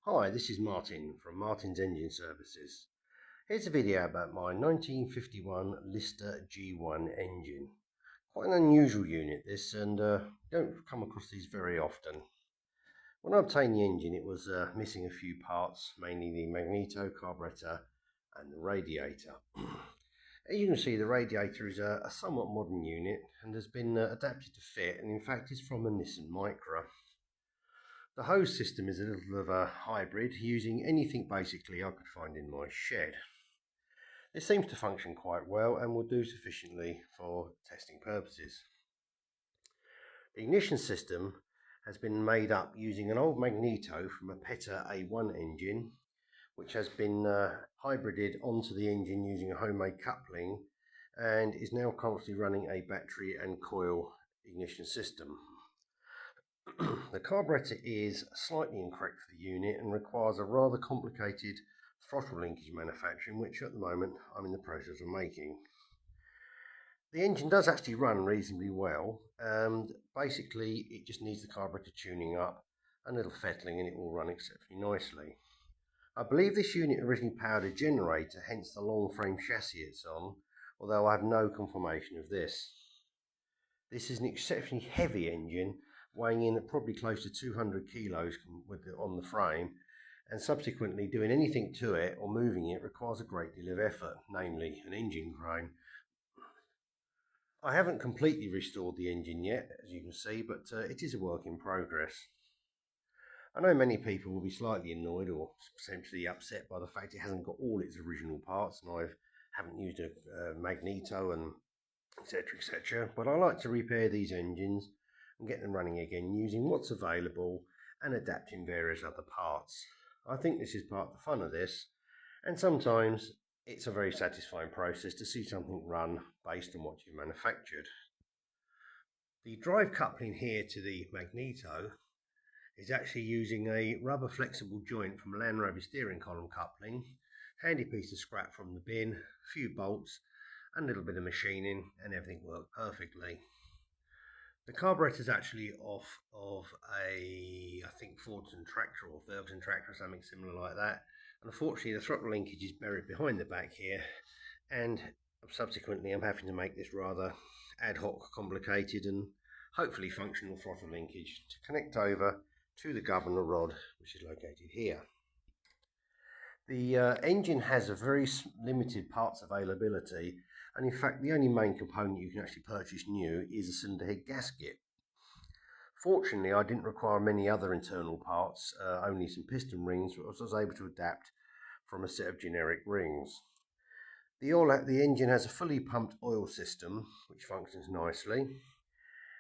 Hi, this is Martin from Martin's Engine Services. Here's a video about my 1951 Lister G1 engine. Quite an unusual unit this, and don't come across these very often. When I obtained the engine it was missing a few parts, mainly the magneto, carburetor and the radiator. As you can see, the radiator is a somewhat modern unit and has been adapted to fit, and in fact is from a Nissan Micra. The hose system is a little of a hybrid, using anything basically I could find in my shed. It seems to function quite well and will do sufficiently for testing purposes. The ignition system has been made up using an old magneto from a Petta A1 engine, which has been hybrided onto the engine using a homemade coupling and is now currently running a battery and coil ignition system. The carburetor is slightly incorrect for the unit and requires a rather complicated throttle linkage manufacturing, which at the moment I'm in the process of making. The engine does actually run reasonably well, and basically it just needs the carburetor tuning up and a little fettling and it will run exceptionally nicely. I believe this unit originally powered a generator, hence the long frame chassis it's on, although I have no confirmation of this. This is an exceptionally heavy engine, weighing in at probably close to 200 kilos on the frame, and subsequently doing anything to it or moving it requires a great deal of effort, namely an engine crane. I haven't completely restored the engine yet, as you can see, but it is a work in progress. I know many people will be slightly annoyed or potentially upset by the fact it hasn't got all its original parts, and I haven't used a magneto and etc. But I like to repair these engines and get them running again using what's available and adapting various other parts. I think this is part of the fun of this, and sometimes it's a very satisfying process to see something run based on what you manufactured. The drive coupling here to the magneto is actually using a rubber flexible joint from Land Rover steering column coupling, handy piece of scrap from the bin, a few bolts and a little bit of machining, and everything worked perfectly. The carburetor is actually off of I think Fordson tractor or Ferguson tractor or something similar like that, and unfortunately the throttle linkage is buried behind the back here, and subsequently I'm having to make this rather ad hoc, complicated and hopefully functional throttle linkage to connect over to the governor rod, which is located here. The engine has a very limited parts availability, and in fact the only main component you can actually purchase new is a cylinder head gasket. Fortunately I didn't require many other internal parts, only some piston rings, which I was able to adapt from a set of generic rings. The engine has a fully pumped oil system which functions nicely,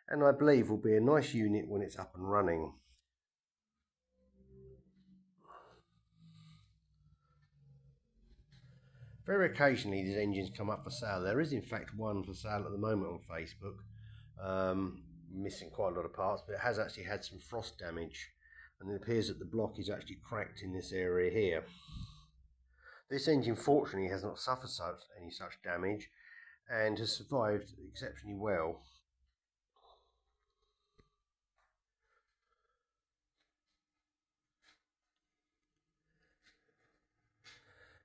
and I believe will be a nice unit when it's up and running. Very occasionally these engines come up for sale. There is in fact one for sale at the moment on Facebook, missing quite a lot of parts, but it has actually had some frost damage, and it appears that the block is actually cracked in this area here. This engine fortunately has not suffered any such damage and has survived exceptionally well.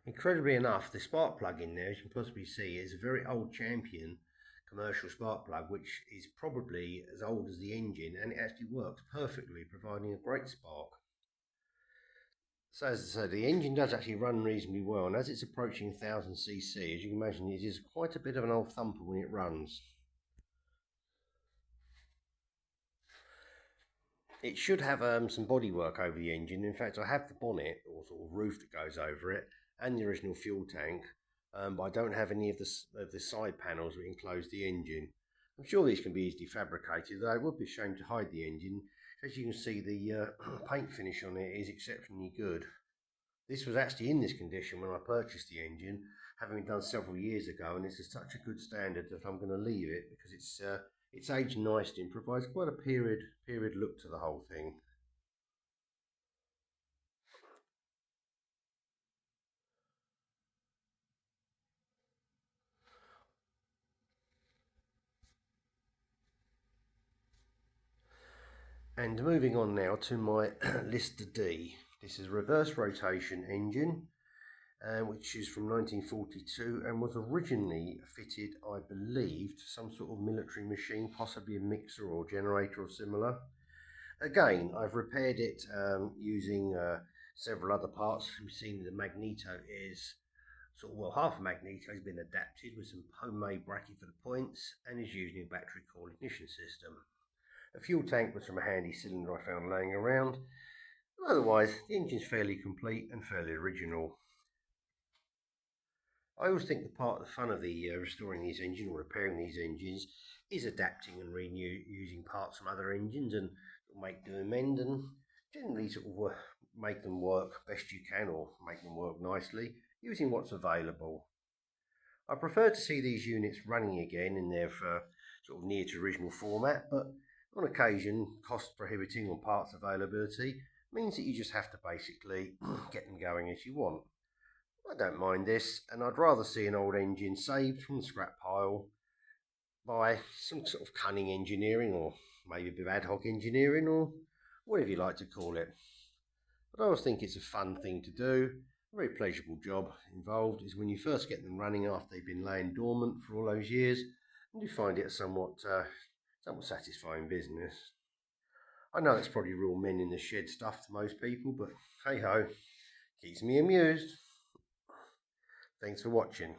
Incredibly enough, the spark plug in there, as you can possibly see, is a very old Champion commercial spark plug, which is probably as old as the engine, and it actually works perfectly, providing a great spark. So as I said, the engine does actually run reasonably well, and as it's approaching 1000cc, as you can imagine, it is quite a bit of an old thumper when it runs. It should have some bodywork over the engine. In fact, I have the bonnet or sort of roof that goes over it and the original fuel tank, but I don't have any of the side panels that enclose the engine. I'm sure these can be easily fabricated, though it would be a shame to hide the engine. As you can see, the paint finish on it is exceptionally good. This was actually in this condition when I purchased the engine, having been done several years ago, and this is such a good standard that I'm going to leave it because it's aged nicely and provides quite a period look to the whole thing. And moving on now to my Lister D. This is a reverse rotation engine, which is from 1942 and was originally fitted, I believe, to some sort of military machine, possibly a mixer or generator or similar. Again, I've repaired it using several other parts. We've seen the magneto is half a magneto has been adapted with some homemade bracket for the points and is using a battery coil ignition system. A fuel tank was from a handy cylinder I found laying around. Otherwise, the engine's fairly complete and fairly original. I always think the part of the fun of restoring these engines or repairing these engines is adapting and reusing parts from other engines and make do amend and generally make them work best you can or make them work nicely using what's available. I prefer to see these units running again in their near to original format, but on occasion cost prohibiting or parts availability means that you just have to basically get them going as you want. I don't mind this, and I'd rather see an old engine saved from the scrap pile by some sort of cunning engineering or maybe a bit of ad hoc engineering or whatever you like to call it. But I always think it's a fun thing to do, a very pleasurable job involved is when you first get them running after they've been laying dormant for all those years, and you find it a somewhat satisfying business. I know it's probably real men in the shed stuff to most people, but hey ho, keeps me amused. Thanks for watching.